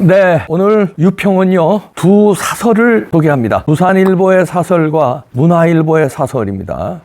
네, 오늘 유평은요, 두 사설을 소개합니다. 부산일보의 사설과 문화일보의 사설입니다.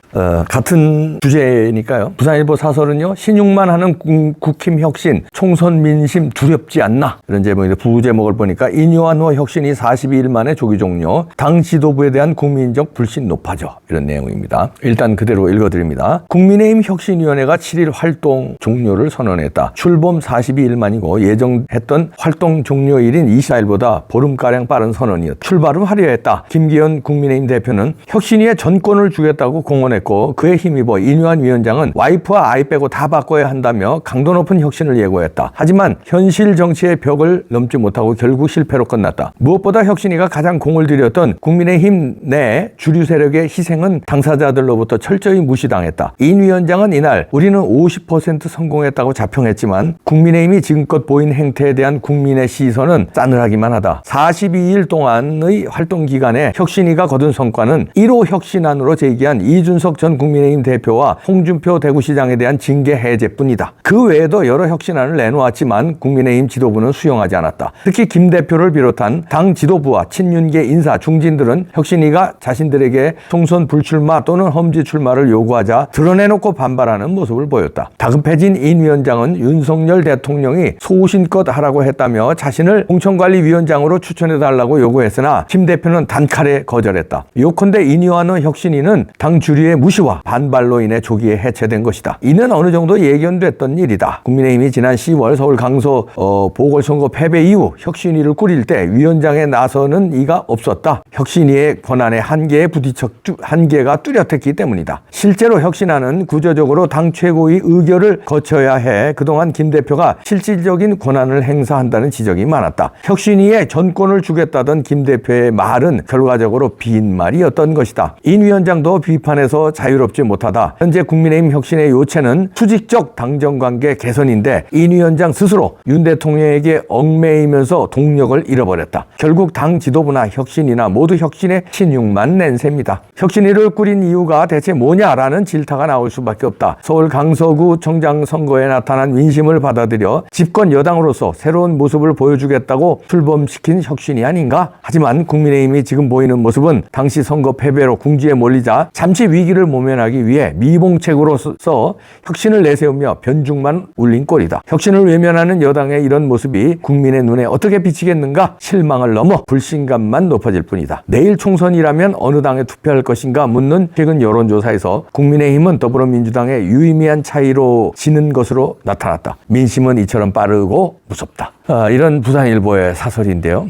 같은 주제니까요. 부산일보 사설은요, 신용만 하는 국힘 혁신, 총선 민심 두렵지 않나. 이런 제목인데, 부제목을 보니까 인유한호 혁신이 42일 만에 조기 종료, 당 지도부에 대한 국민적 불신 높아져. 이런 내용입니다. 일단 그대로 읽어드립니다. 국민의힘 혁신위원회가 7일 활동 종료를 선언했다. 출범 42일 만이고 예정했던 활동 종료일인 24일보다 보름가량 빠른 선언이었다. 출발은 화려했다. 김기현 국민의힘 대표는 혁신위에 전권을 주겠다고 공언했고, 그에 힘입어 인유한 위원장은 와이프와 아이 빼고 다 바꿔야 한다며 강도 높은 혁신을 예고했다. 하지만 현실 정치의 벽을 넘지 못하고 결국 실패로 끝났다. 무엇보다 혁신위가 가장 공을 들였던 국민의힘 내 주류 세력의 희생은 당사자들로부터 철저히 무시당했다. 인 위원장은 이날 우리는 50% 성공했다고 자평했지만 국민의힘이 지금껏 보인 행태에 대한 국민의 시선은 싸늘하기만 하다. 42일 동안의 활동 기간에 혁신위가 거둔 성과는 1호 혁신안으로 제기한 이준석 전 국민의힘 대표와 홍준표 대구시장에 대한 징계 해제뿐이다. 그 외에도 여러 혁신안을 내놓았지만 국민의힘 지도부는 수용하지 않았다. 특히 김 대표를 비롯한 당 지도부와 친윤계 인사 중진들은 혁신위가 자신들에게 총선 불출마 또는 험지 출마를 요구하자 드러내놓고 반발하는 모습을 보였다. 다급해진 인 위원장은 윤석열 대통령이 소신껏 하라고 했다며 자신을 공천관리위원장으로 추천해달라고 요구했으나 김 대표는 단칼에 거절했다. 요컨대 인유한호 혁신위는 당 주류의 무시와 반발로 인해 조기에 해체된 것이다. 이는 어느 정도 예견됐던 일이다. 국민의힘이 지난 10월 서울 강서 보궐선거 패배 이후 혁신위를 꾸릴 때 위원장에 나서는 이가 없었다. 혁신위의 권한의 한계가 뚜렷했기 때문이다. 실제로 혁신안은 구조적으로 당 최고의 의결을 거쳐야 해 그동안 김 대표가 실질적인 권한을 행사한다는 지적이 많았다. 혁신위에 전권을 주겠다던 김 대표의 말은 결과적으로 빈말이었던 것이다. 인 위원장도 비판에서 자유롭지 못하다. 현재 국민의힘 혁신의 요체는 수직적 당정관계 개선인데 인 위원장 스스로 윤 대통령에게 얽매이면서 동력을 잃어버렸다. 결국 당 지도부나 혁신이나 모두 혁신의 신용만 낸 셈이다. 혁신위를 꾸린 이유가 대체 뭐냐라는 질타가 나올 수밖에 없다. 서울 강서구 청장 선거에 나타난 민심을 받아들여 집권 여당으로서 새로운 모습을 보여주겠다고 출범시킨 혁신이 아닌가? 하지만 국민의힘이 지금 보이는 모습은 당시 선거 패배로 궁지에 몰리자 잠시 위기를 모면하기 위해 미봉책으로서 혁신을 내세우며 변죽만 울린 꼴이다. 혁신을 외면하는 여당의 이런 모습이 국민의 눈에 어떻게 비치겠는가? 실망을 넘어 불신감만 높아질 뿐이다. 내일 총선이라면 어느 당에 투표할 것인가 묻는 최근 여론조사에서 국민의힘은 더불어민주당의 유의미한 차이로 지는 것으로 나타났다. 민심은 이처럼 빠르고 무섭다. 이런 부산일보의 사설인데요.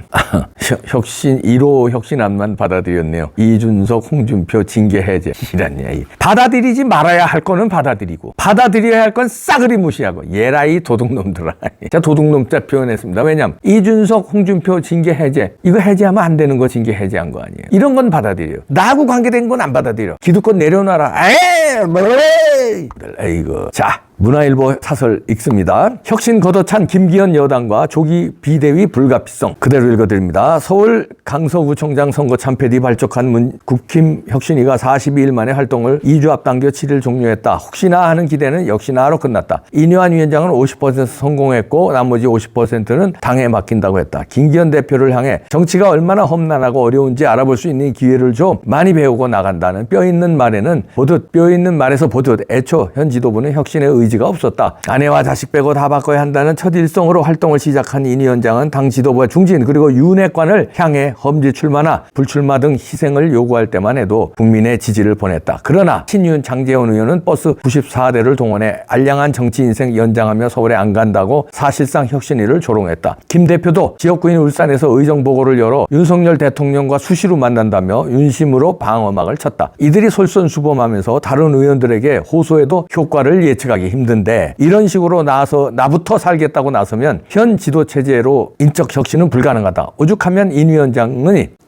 1호 혁신안만 받아들였네요. 이준석, 홍준표 징계 해제. 이란 얘기. 받아들이지 말아야 할 거는 받아들이고 받아들여야 할 건 싸그리 무시하고 예라이 도둑놈들아. 자, 도둑놈자 표현했습니다. 왜냐하면 이준석, 홍준표 징계 해제, 이거 해제하면 안 되는 거 징계 해제한 거 아니에요. 이런 건 받아들여요. 나하고 관계된 건 안 받아들여. 기득권 내려놔라. 에이고. 자, 문화일보 사설 읽습니다. 혁신 걷어찬 김기현 여당과 조기 비대위 불가피성. 그대로 읽어드립니다. 서울 강서구청장 선거 참패 뒤 발족한 국힘 혁신위가 42일 만에 활동을 2주 앞당겨 7일 종료했다. 혹시나 하는 기대는 역시나로 끝났다. 인유한 위원장은 50% 성공했고 나머지 50%는 당에 맡긴다고 했다. 김기현 대표를 향해 정치가 얼마나 험난하고 어려운지 알아볼 수 있는 기회를 줘 많이 배우고 나간다는 뼈있는 말에서 보듯 애초 현 지도부는 혁신의 의지가 없었다. 아내와 자식 빼고 다 바꿔야 한다는 첫 일성으로 활동을 시작한 인 위원장은 당 지도부와 중진 그리고 윤핵관을 향해 험지 출마나 불출마 등 희생을 요구할 때만 해도 국민의 지지를 보냈다. 그러나 친윤 장제원 의원은 버스 94대를 동원해 알량한 정치 인생 연장하며 서울에 안 간다고 사실상 혁신위를 조롱했다. 김 대표도 지역구인 울산에서 의정보고를 열어 윤석열 대통령과 수시로 만난다며 윤심으로 방어막을 쳤다. 이들이 솔선수범하면서 다른 의원들에게 호소해도 효과를 예측하기 힘든데 이런 식으로 나부터 살겠다고 나서면 현 지도체제로 인적 혁신은 불가능하다. 오죽하면 인 위원장은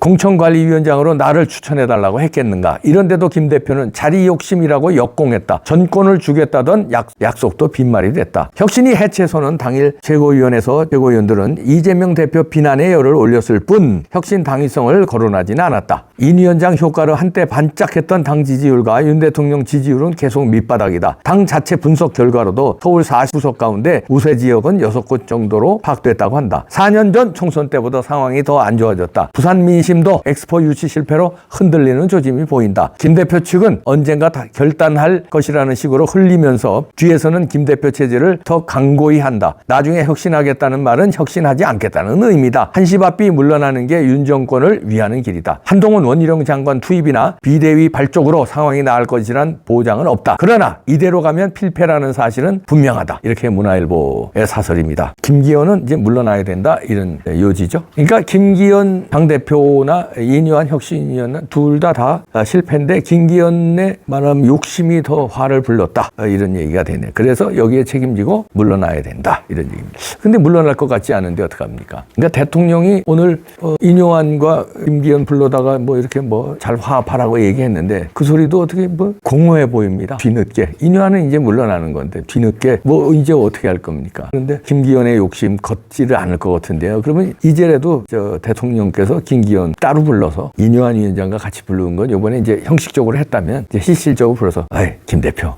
공천관리위원장으로 나를 추천해달라고 했겠는가. 이런데도 김 대표는 자리 욕심이라고 역공했다. 전권을 주겠다던 약속도 빈말이 됐다. 혁신이 해체선언 당일 최고위원회에서 최고위원들은 이재명 대표 비난의 열을 올렸을 뿐 혁신 당위성을 거론하지는 않았다. 인 위원장 효과로 한때 반짝했던 당 지지율과 윤 대통령 지지율은 계속 밑바닥이다. 당 자체 분석 결과로도 서울 40구석 가운데 우세 지역은 6곳 정도로 파악됐다고 한다. 4년 전 총선 때보다 상황이 더 안 좋아졌다. 부산 민심도 엑스포 유치 실패로 흔들리는 조짐이 보인다. 김 대표 측은 언젠가 다 결단할 것이라는 식으로 흘리면서 뒤에서는 김 대표 체제를 더 강고히 한다. 나중에 혁신하겠다는 말은 혁신하지 않겠다는 의미다. 한시바삐 물러나는 게 윤 정권을 위하는 길이다. 한동훈 원희룡 장관 투입이나 비대위 발족으로 상황이 나을 것이란 보장은 없다. 그러나 이대로 가면 필패라는 사실은 분명하다. 이렇게 문화일보의 사설입니다. 김기현은 이제 물러나야 된다. 이런 요지죠. 그러니까 김기현 당대표나 이인유한 혁신위원은 둘 다 실패인데 김기현의 말하면 욕심이 더 화를 불렀다. 이런 얘기가 되네. 그래서 여기에 책임지고 물러나야 된다. 이런 얘기입니다. 근데 물러날 것 같지 않은데 어떡합니까? 그러니까 대통령이 오늘 이인유한과 김기현 불러다가 뭐 이렇게 뭐 잘 화합하라고 얘기했는데 그 소리도 어떻게 뭐 공허해 보입니다. 뒤늦게. 이인유한은 이제 물러나는 건데 뒤늦게 뭐 이제 어떻게 할 겁니까? 그런데 김기현의 욕심 걷지를 않을 것 같은데요. 그러면 이제라도 저 대통령께서 김기현 따로 불러서 이인유한 위원장과 같이 부르는 건 이번에 이제 형식적으로 했다면 이제 실질적으로 불러서 김 대표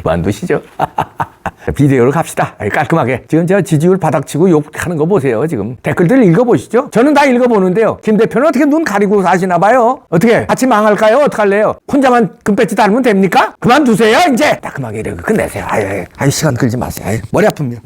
만두시죠. 비대오로 갑시다. 깔끔하게. 지금 제가 지지율 바닥치고 욕하는 거 보세요. 지금 댓글들 읽어보시죠. 저는 다 읽어보는데요. 김 대표는 어떻게 눈 가리고 사시나 봐요. 어떻게 같이 망할까요? 어떡할래요? 혼자만 금배지 달면 됩니까? 그만두세요. 이제 깔끔하게 이렇게 끝내세요. 아유, 시간 끌지 마세요. 머리 아픕니다.